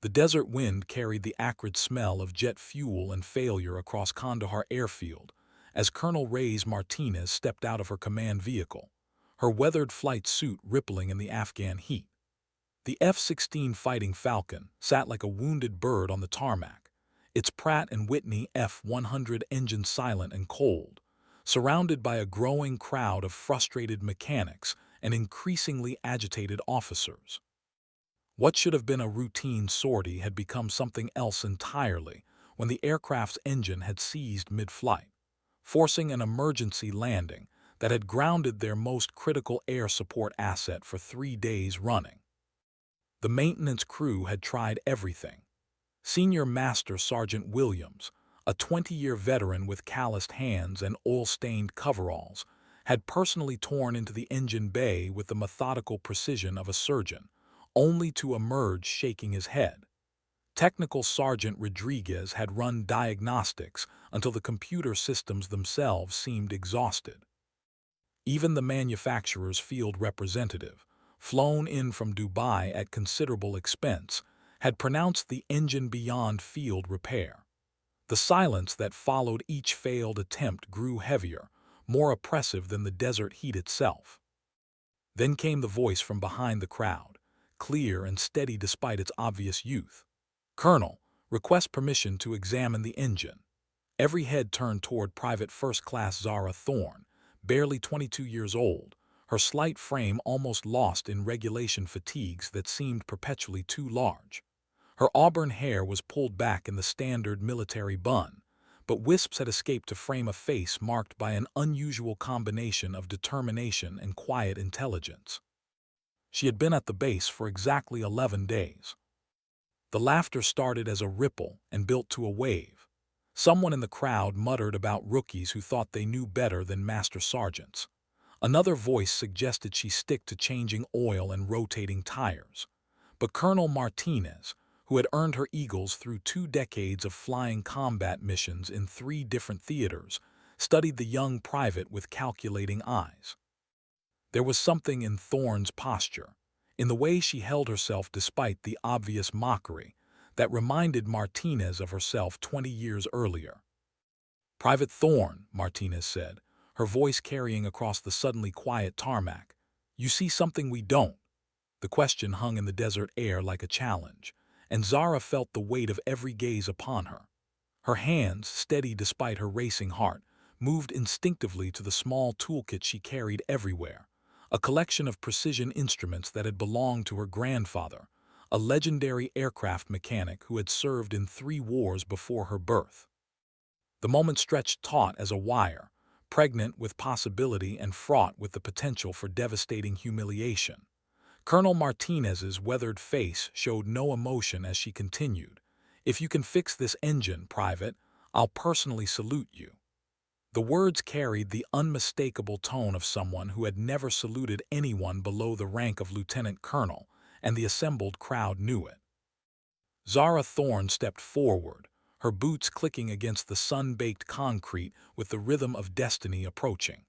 The desert wind carried the acrid smell of jet fuel and failure across Kandahar airfield as Colonel Reyes Martinez stepped out of her command vehicle, her weathered flight suit rippling in the Afghan heat. The F-16 Fighting Falcon sat like a wounded bird on the tarmac, its Pratt& Whitney F-100 engine silent and cold, surrounded by a growing crowd of frustrated mechanics and increasingly agitated officers. What should have been a routine sortie had become something else entirely when the aircraft's engine had seized mid-flight, forcing an emergency landing that had grounded their most critical air support asset for 3 days running. The maintenance crew had tried everything. Senior Master Sergeant Williams, a 20-year veteran with calloused hands and oil-stained coveralls, had personally torn into the engine bay with the methodical precision of a surgeon, only to emerge shaking his head. Technical Sergeant Rodriguez had run diagnostics until the computer systems themselves seemed exhausted. Even the manufacturer's field representative, flown in from Dubai at considerable expense, had pronounced the engine beyond field repair. The silence that followed each failed attempt grew heavier, more oppressive than the desert heat itself. Then came the voice from behind the crowd, clear and steady despite its obvious youth. "Colonel, request permission to examine the engine." Every head turned toward Private First Class Zara Thorne, barely 22 years old, her slight frame almost lost in regulation fatigues that seemed perpetually too large. Her auburn hair was pulled back in the standard military bun, but wisps had escaped to frame a face marked by an unusual combination of determination and quiet intelligence. She had been at the base for exactly 11 days. The laughter started as a ripple and built to a wave. Someone in the crowd muttered about rookies who thought they knew better than master sergeants. Another voice suggested she stick to changing oil and rotating tires. But Colonel Martinez, who had earned her eagles through 2 decades of flying combat missions in 3 different theaters, studied the young private with calculating eyes. There was something in Thorne's posture, in the way she held herself despite the obvious mockery, that reminded Martinez of herself 20 years earlier. "Private Thorne," Martinez said, her voice carrying across the suddenly quiet tarmac, "you see something we don't." The question hung in the desert air like a challenge, and Zara felt the weight of every gaze upon her. Her hands, steady despite her racing heart, moved instinctively to the small toolkit she carried everywhere, a collection of precision instruments that had belonged to her grandfather, a legendary aircraft mechanic who had served in 3 wars before her birth. The moment stretched taut as a wire, pregnant with possibility and fraught with the potential for devastating humiliation. Colonel Martinez's weathered face showed no emotion as she continued, "If you can fix this engine, Private, I'll personally salute you." The words carried the unmistakable tone of someone who had never saluted anyone below the rank of lieutenant colonel, and the assembled crowd knew it. Zara Thorne stepped forward, her boots clicking against the sun-baked concrete with the rhythm of destiny approaching.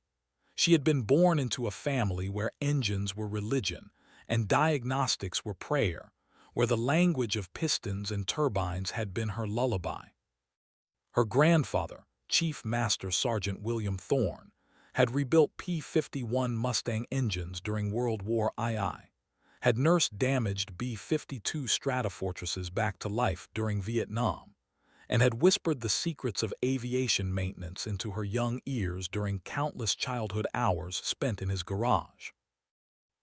She had been born into a family where engines were religion and diagnostics were prayer, where the language of pistons and turbines had been her lullaby. Her grandfather, Chief Master Sergeant William Thorne, had rebuilt P-51 Mustang engines during World War II, had nursed damaged B-52 Stratofortresses back to life during Vietnam, and had whispered the secrets of aviation maintenance into her young ears during countless childhood hours spent in his garage.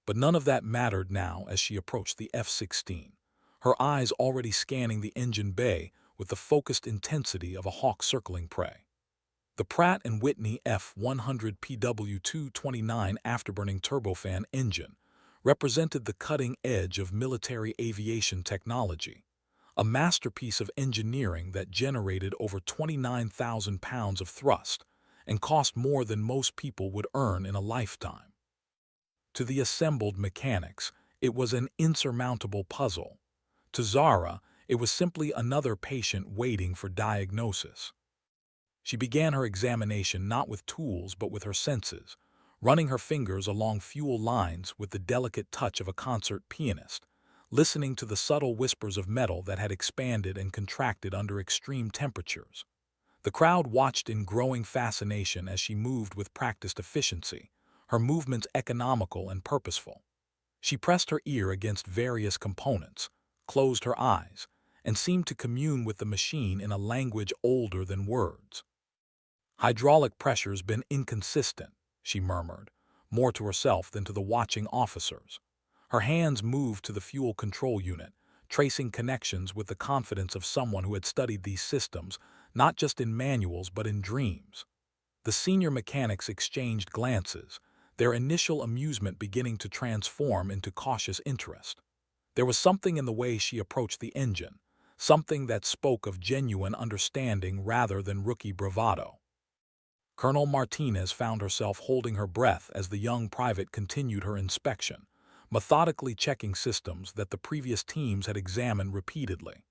But none of that mattered now as she approached the F-16, her eyes already scanning the engine bay with the focused intensity of a hawk circling prey. The Pratt & Whitney F-100 PW229 afterburning turbofan engine represented the cutting edge of military aviation technology, a masterpiece of engineering that generated over 29,000 pounds of thrust and cost more than most people would earn in a lifetime. To the assembled mechanics, it was an insurmountable puzzle. To Zara, it was simply another patient waiting for diagnosis. She began her examination not with tools but with her senses, running her fingers along fuel lines with the delicate touch of a concert pianist, listening to the subtle whispers of metal that had expanded and contracted under extreme temperatures. The crowd watched in growing fascination as she moved with practiced efficiency, her movements economical and purposeful. She pressed her ear against various components, closed her eyes, and seemed to commune with the machine in a language older than words. "Hydraulic pressure's been inconsistent," she murmured, more to herself than to the watching officers. Her hands moved to the fuel control unit, tracing connections with the confidence of someone who had studied these systems, not just in manuals but in dreams. The senior mechanics exchanged glances, their initial amusement beginning to transform into cautious interest. There was something in the way she approached the engine, something that spoke of genuine understanding rather than rookie bravado. Colonel Martinez found herself holding her breath as the young private continued her inspection, methodically checking systems that the previous teams had examined repeatedly.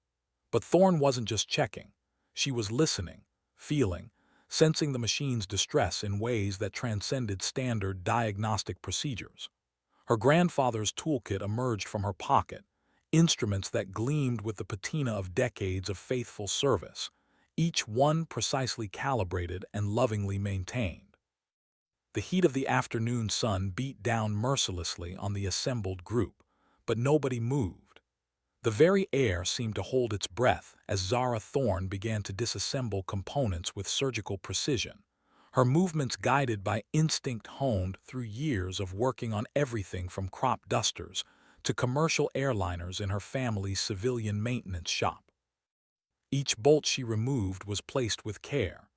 But Thorne wasn't just checking. She was listening, feeling, sensing the machine's distress in ways that transcended standard diagnostic procedures. Her grandfather's toolkit emerged from her pocket, instruments that gleamed with the patina of decades of faithful service, each one precisely calibrated and lovingly maintained. The heat of the afternoon sun beat down mercilessly on the assembled group, but nobody moved. The very air seemed to hold its breath as Zara Thorne began to disassemble components with surgical precision, her movements guided by instinct honed through years of working on everything from crop dusters to commercial airliners in her family's civilian maintenance shop. Each bolt she removed was placed with care,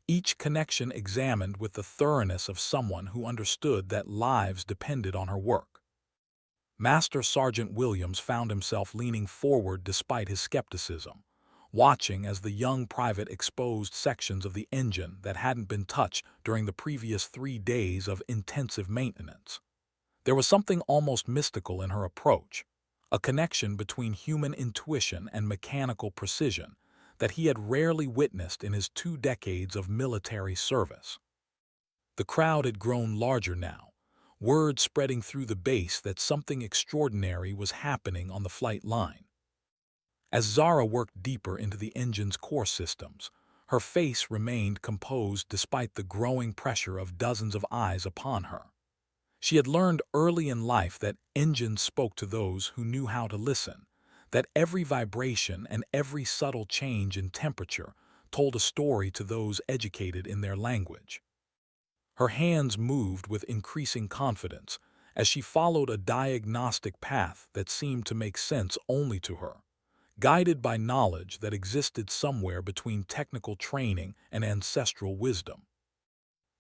each connection examined with the thoroughness of someone who understood that lives depended on her work. Master Sergeant Williams found himself leaning forward despite his skepticism, watching as the young private exposed sections of the engine that hadn't been touched during the previous 3 days of intensive maintenance. There was something almost mystical in her approach, a connection between human intuition and mechanical precision that he had rarely witnessed in his 2 decades of military service. The crowd had grown larger now, word spreading through the base that something extraordinary was happening on the flight line. As Zara worked deeper into the engine's core systems, her face remained composed despite the growing pressure of dozens of eyes upon her. She had learned early in life that engines spoke to those who knew how to listen, that every vibration and every subtle change in temperature told a story to those educated in their language. Her hands moved with increasing confidence as she followed a diagnostic path that seemed to make sense only to her, guided by knowledge that existed somewhere between technical training and ancestral wisdom.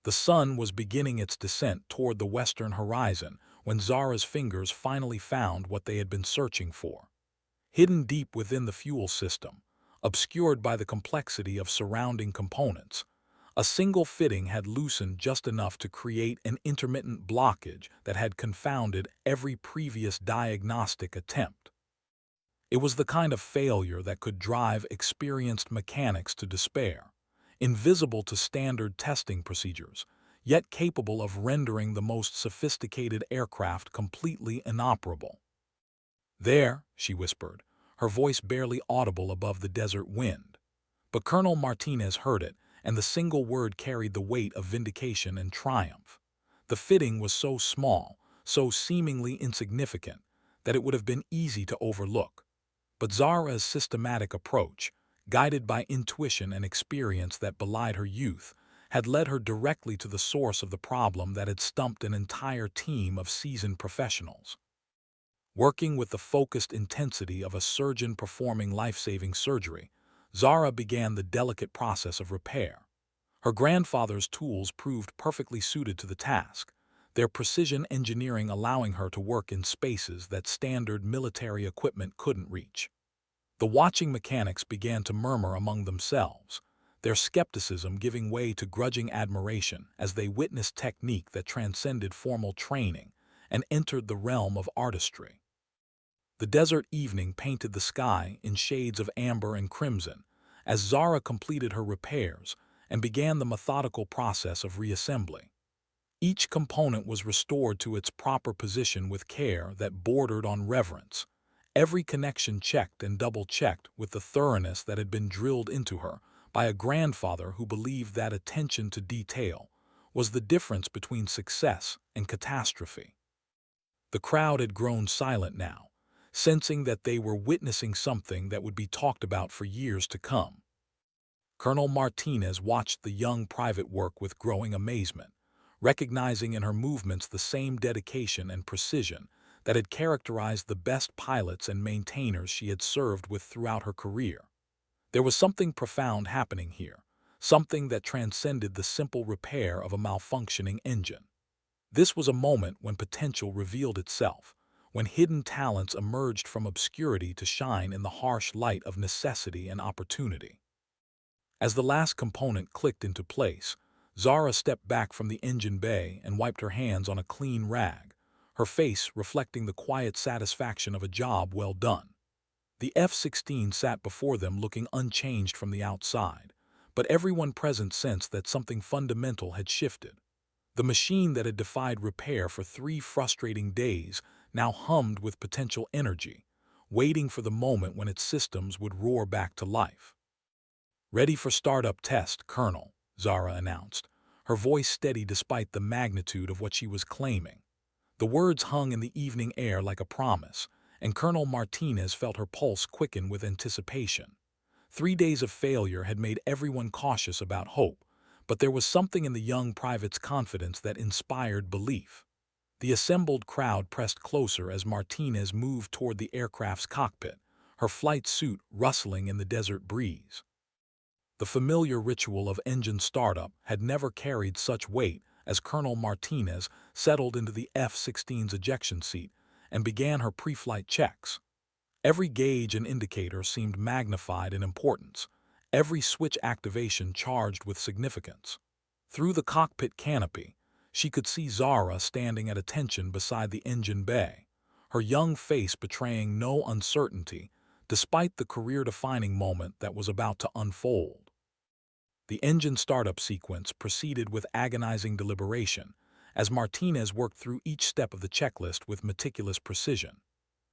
The sun was beginning its descent toward the western horizon when Zara's fingers finally found what they had been searching for. Hidden deep within the fuel system, obscured by the complexity of surrounding components, a single fitting had loosened just enough to create an intermittent blockage that had confounded every previous diagnostic attempt. It was the kind of failure that could drive experienced mechanics to despair, invisible to standard testing procedures, yet capable of rendering the most sophisticated aircraft completely inoperable. "There," she whispered, her voice barely audible above the desert wind. But Colonel Martinez heard it, and the single word carried the weight of vindication and triumph. The fitting was so small, so seemingly insignificant, that it would have been easy to overlook. But Zara's systematic approach, guided by intuition and experience that belied her youth, had led her directly to the source of the problem that had stumped an entire team of seasoned professionals. Working with the focused intensity of a surgeon performing life-saving surgery, Zara began the delicate process of repair. Her grandfather's tools proved perfectly suited to the task, their precision engineering allowing her to work in spaces that standard military equipment couldn't reach. The watching mechanics began to murmur among themselves, their skepticism giving way to grudging admiration as they witnessed technique that transcended formal training and entered the realm of artistry. The desert evening painted the sky in shades of amber and crimson as Zara completed her repairs and began the methodical process of reassembly. Each component was restored to its proper position with care that bordered on reverence, every connection checked and double-checked with the thoroughness that had been drilled into her by a grandfather who believed that attention to detail was the difference between success and catastrophe. The crowd had grown silent now, sensing that they were witnessing something that would be talked about for years to come. Colonel Martinez watched the young private work with growing amazement, recognizing in her movements the same dedication and precision that had characterized the best pilots and maintainers she had served with throughout her career. There was something profound happening here, something that transcended the simple repair of a malfunctioning engine. This was a moment when potential revealed itself, when hidden talents emerged from obscurity to shine in the harsh light of necessity and opportunity. As the last component clicked into place, Zara stepped back from the engine bay and wiped her hands on a clean rag, her face reflecting the quiet satisfaction of a job well done. The F-16 sat before them looking unchanged from the outside, but everyone present sensed that something fundamental had shifted. The machine that had defied repair for 3 frustrating days now hummed with potential energy, waiting for the moment when its systems would roar back to life. "Ready for startup test, Colonel," Zara announced, her voice steady despite the magnitude of what she was claiming. The words hung in the evening air like a promise, and Colonel Martinez felt her pulse quicken with anticipation. 3 days of failure had made everyone cautious about hope, but there was something in the young private's confidence that inspired belief. The assembled crowd pressed closer as Martinez moved toward the aircraft's cockpit, her flight suit rustling in the desert breeze. The familiar ritual of engine startup had never carried such weight as Colonel Martinez settled into the F-16's ejection seat and began her pre-flight checks. Every gauge and indicator seemed magnified in importance, every switch activation charged with significance. Through the cockpit canopy, she could see Zara standing at attention beside the engine bay, her young face betraying no uncertainty despite the career-defining moment that was about to unfold. The engine startup sequence proceeded with agonizing deliberation as Martinez worked through each step of the checklist with meticulous precision.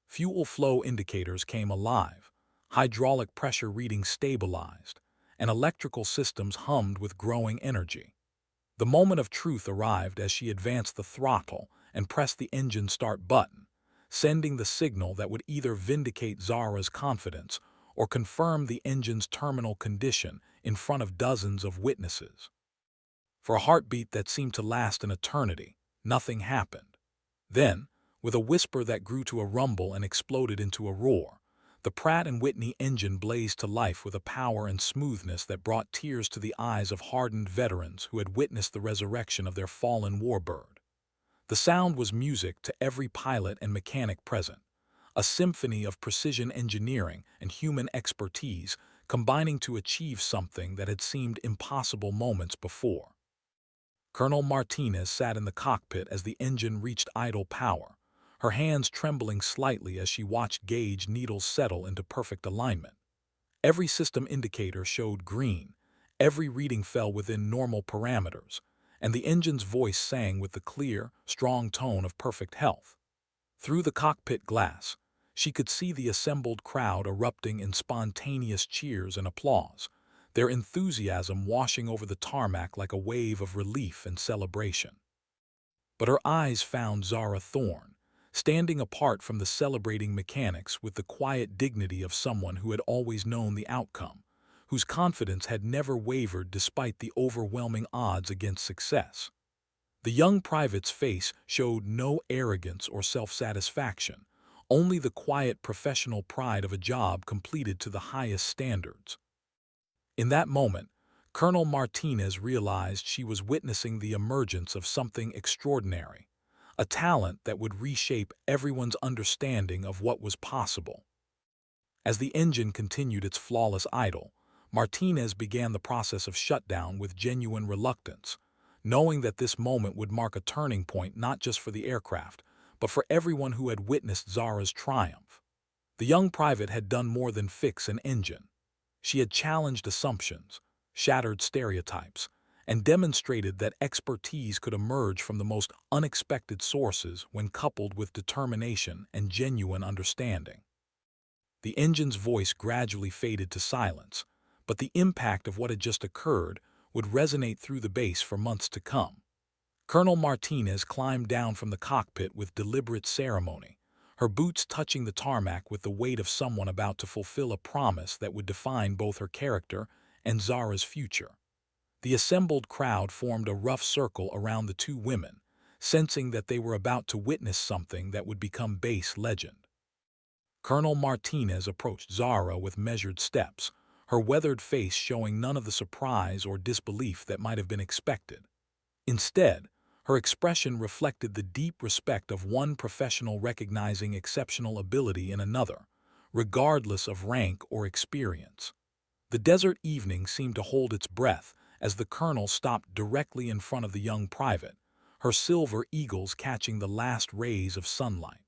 Fuel flow indicators came alive, hydraulic pressure readings stabilized, and electrical systems hummed with growing energy. The moment of truth arrived as she advanced the throttle and pressed the engine start button, sending the signal that would either vindicate Zara's confidence or confirm the engine's terminal condition in front of dozens of witnesses. For a heartbeat that seemed to last an eternity, nothing happened. Then, with a whisper that grew to a rumble and exploded into a roar, the Pratt & Whitney engine blazed to life with a power and smoothness that brought tears to the eyes of hardened veterans who had witnessed the resurrection of their fallen warbird. The sound was music to every pilot and mechanic present, a symphony of precision engineering and human expertise combining to achieve something that had seemed impossible moments before. Colonel Martinez sat in the cockpit as the engine reached idle power, her hands trembling slightly as she watched gauge needles settle into perfect alignment. Every system indicator showed green, every reading fell within normal parameters, and the engine's voice sang with the clear, strong tone of perfect health. Through the cockpit glass, she could see the assembled crowd erupting in spontaneous cheers and applause, their enthusiasm washing over the tarmac like a wave of relief and celebration. But her eyes found Zara Thorne, standing apart from the celebrating mechanics with the quiet dignity of someone who had always known the outcome, whose confidence had never wavered despite the overwhelming odds against success. The young private's face showed no arrogance or self-satisfaction, only the quiet professional pride of a job completed to the highest standards. In that moment, Colonel Martinez realized she was witnessing the emergence of something extraordinary, a talent that would reshape everyone's understanding of what was possible. As the engine continued its flawless idle, Martinez began the process of shutdown with genuine reluctance, knowing that this moment would mark a turning point not just for the aircraft, but for everyone who had witnessed Zara's triumph. The young private had done more than fix an engine. She had challenged assumptions, shattered stereotypes, and demonstrated that expertise could emerge from the most unexpected sources when coupled with determination and genuine understanding. The engine's voice gradually faded to silence, but the impact of what had just occurred would resonate through the base for months to come. Colonel Martinez climbed down from the cockpit with deliberate ceremony, her boots touching the tarmac with the weight of someone about to fulfill a promise that would define both her character and Zara's future. The assembled crowd formed a rough circle around the two women, sensing that they were about to witness something that would become base legend. Colonel Martinez approached Zara with measured steps, her weathered face showing none of the surprise or disbelief that might have been expected. Instead, her expression reflected the deep respect of one professional recognizing exceptional ability in another, regardless of rank or experience. The desert evening seemed to hold its breath as the colonel stopped directly in front of the young private, her silver eagles catching the last rays of sunlight.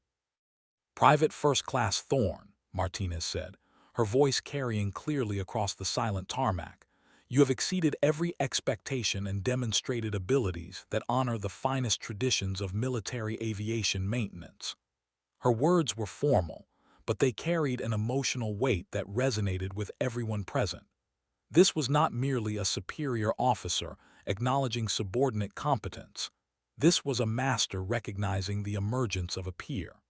"Private First Class Thorne," Martinez said, her voice carrying clearly across the silent tarmac, "you have exceeded every expectation and demonstrated abilities that honor the finest traditions of military aviation maintenance." Her words were formal, but they carried an emotional weight that resonated with everyone present. This was not merely a superior officer acknowledging subordinate competence. This was a master recognizing the emergence of a peer.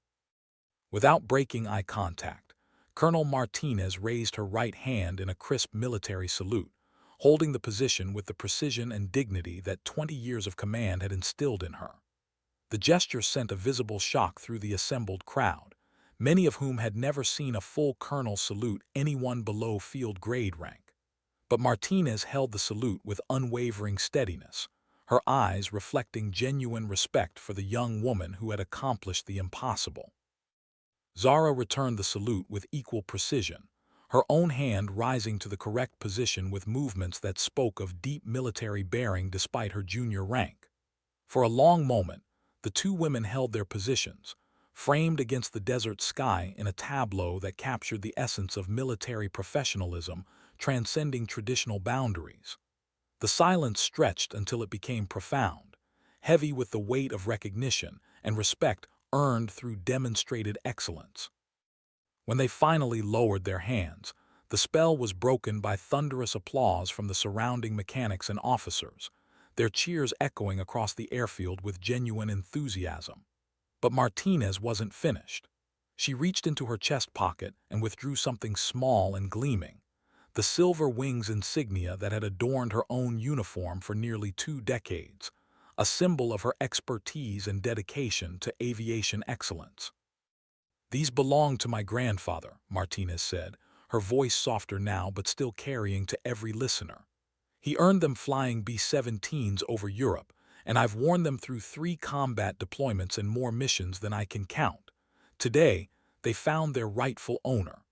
Without breaking eye contact, Colonel Martinez raised her right hand in a crisp military salute, holding the position with the precision and dignity that 20 years of command had instilled in her. The gesture sent a visible shock through the assembled crowd, many of whom had never seen a full colonel salute anyone below field grade rank. But Martinez held the salute with unwavering steadiness, her eyes reflecting genuine respect for the young woman who had accomplished the impossible. Zara returned the salute with equal precision, her own hand rising to the correct position with movements that spoke of deep military bearing despite her junior rank. For a long moment, the two women held their positions, framed against the desert sky in a tableau that captured the essence of military professionalism transcending traditional boundaries. The silence stretched until it became profound, heavy with the weight of recognition and respect earned through demonstrated excellence. When they finally lowered their hands, the spell was broken by thunderous applause from the surrounding mechanics and officers, their cheers echoing across the airfield with genuine enthusiasm. But Martinez wasn't finished. She reached into her chest pocket and withdrew something small and gleaming, the silver wings insignia that had adorned her own uniform for nearly 2 decades, a symbol of her expertise and dedication to aviation excellence. "These belong to my grandfather," Martinez said, her voice softer now but still carrying to every listener. "He earned them flying B-17s over Europe, and I've worn them through 3 combat deployments and more missions than I can count. Today, they found their rightful owner."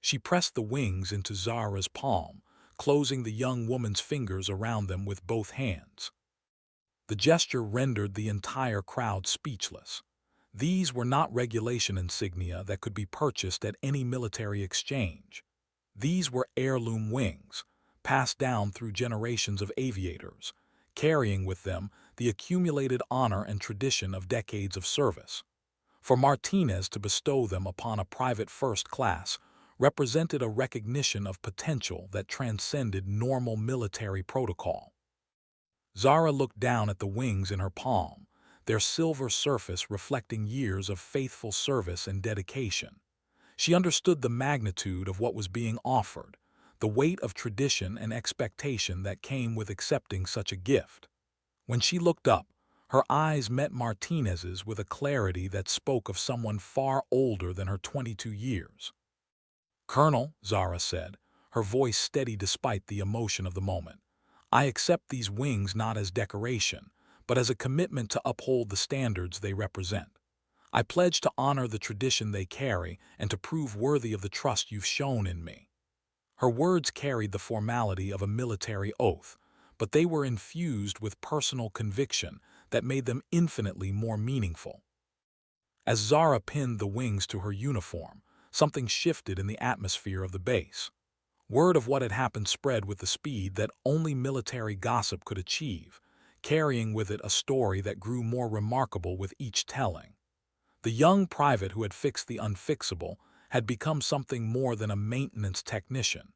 She pressed the wings into Zara's palm, closing the young woman's fingers around them with both hands. The gesture rendered the entire crowd speechless. These were not regulation insignia that could be purchased at any military exchange. These were heirloom wings, passed down through generations of aviators, carrying with them the accumulated honor and tradition of decades of service. For Martinez to bestow them upon a private first class represented a recognition of potential that transcended normal military protocol. Zara looked down at the wings in her palm, their silver surface reflecting years of faithful service and dedication. She understood the magnitude of what was being offered, the weight of tradition and expectation that came with accepting such a gift. When she looked up, her eyes met Martinez's with a clarity that spoke of someone far older than her 22 years. "Colonel," Zara said, her voice steady despite the emotion of the moment, "I accept these wings not as decoration, but as a commitment to uphold the standards they represent. I pledge to honor the tradition they carry and to prove worthy of the trust you've shown in me." Her words carried the formality of a military oath, but they were infused with personal conviction that made them infinitely more meaningful. As Zara pinned the wings to her uniform, something shifted in the atmosphere of the base. Word of what had happened spread with the speed that only military gossip could achieve, carrying with it a story that grew more remarkable with each telling. The young private who had fixed the unfixable had become something more than a maintenance technician.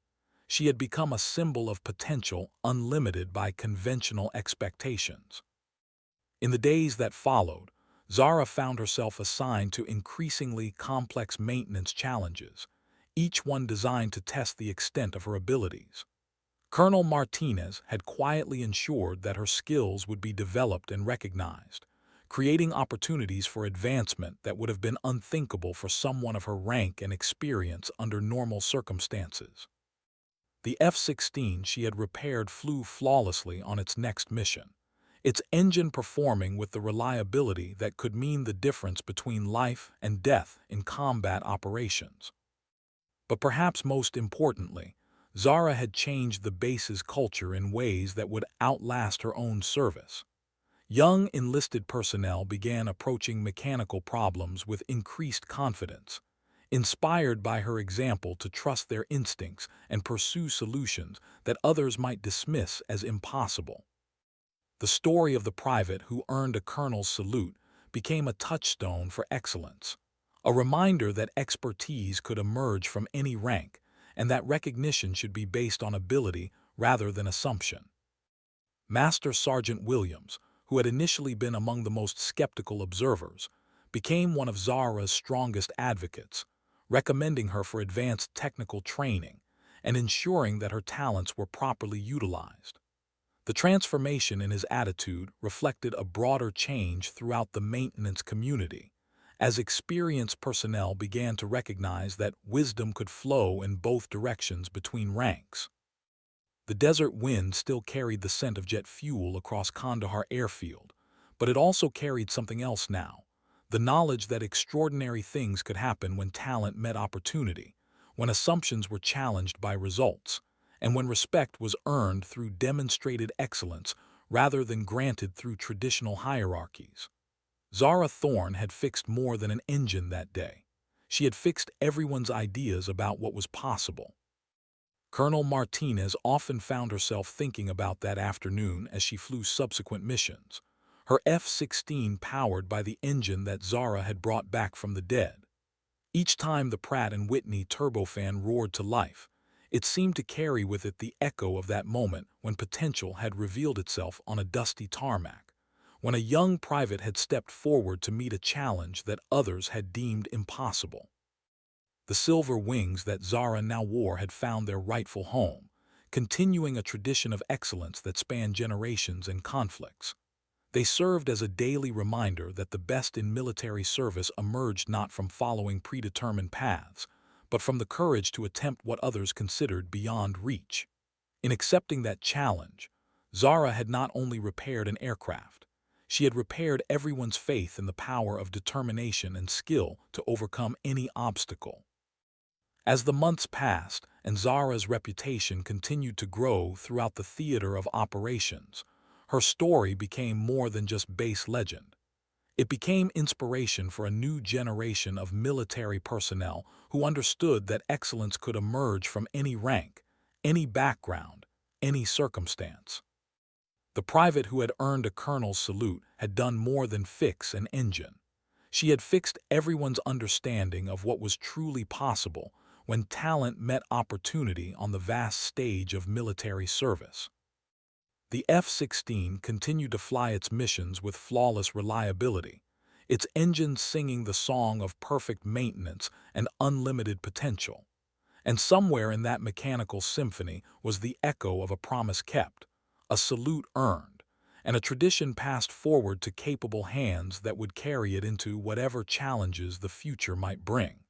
She had become a symbol of potential unlimited by conventional expectations. In the days that followed, Zara found herself assigned to increasingly complex maintenance challenges, each one designed to test the extent of her abilities. Colonel Martinez had quietly ensured that her skills would be developed and recognized, creating opportunities for advancement that would have been unthinkable for someone of her rank and experience under normal circumstances. The F-16 she had repaired flew flawlessly on its next mission, its engine performing with the reliability that could mean the difference between life and death in combat operations. But perhaps most importantly, Zara had changed the base's culture in ways that would outlast her own service. Young enlisted personnel began approaching mechanical problems with increased confidence, inspired by her example to trust their instincts and pursue solutions that others might dismiss as impossible. The story of the private who earned a colonel's salute became a touchstone for excellence, a reminder that expertise could emerge from any rank and that recognition should be based on ability rather than assumption. Master Sergeant Williams, who had initially been among the most skeptical observers, became one of Zara's strongest advocates, recommending her for advanced technical training and ensuring that her talents were properly utilized. The transformation in his attitude reflected a broader change throughout the maintenance community, as experienced personnel began to recognize that wisdom could flow in both directions between ranks. The desert wind still carried the scent of jet fuel across Kandahar airfield, but it also carried something else now, the knowledge that extraordinary things could happen when talent met opportunity, when assumptions were challenged by results, and when respect was earned through demonstrated excellence rather than granted through traditional hierarchies. Zara Thorne had fixed more than an engine that day. She had fixed everyone's ideas about what was possible. Colonel Martinez often found herself thinking about that afternoon as she flew subsequent missions, her F-16 powered by the engine that Zara had brought back from the dead. Each time the Pratt & Whitney turbofan roared to life, it seemed to carry with it the echo of that moment when potential had revealed itself on a dusty tarmac, when a young private had stepped forward to meet a challenge that others had deemed impossible. The silver wings that Zara now wore had found their rightful home, continuing a tradition of excellence that spanned generations and conflicts. They served as a daily reminder that the best in military service emerged not from following predetermined paths, but from the courage to attempt what others considered beyond reach. In accepting that challenge, Zara had not only repaired an aircraft, she had repaired everyone's faith in the power of determination and skill to overcome any obstacle. As the months passed and Zara's reputation continued to grow throughout the theater of operations, her story became more than just base legend. It became inspiration for a new generation of military personnel who understood that excellence could emerge from any rank, any background, any circumstance. The private who had earned a colonel's salute had done more than fix an engine. She had fixed everyone's understanding of what was truly possible when talent met opportunity on the vast stage of military service. The F-16 continued to fly its missions with flawless reliability, its engines singing the song of perfect maintenance and unlimited potential. And somewhere in that mechanical symphony was the echo of a promise kept, a salute earned, and a tradition passed forward to capable hands that would carry it into whatever challenges the future might bring.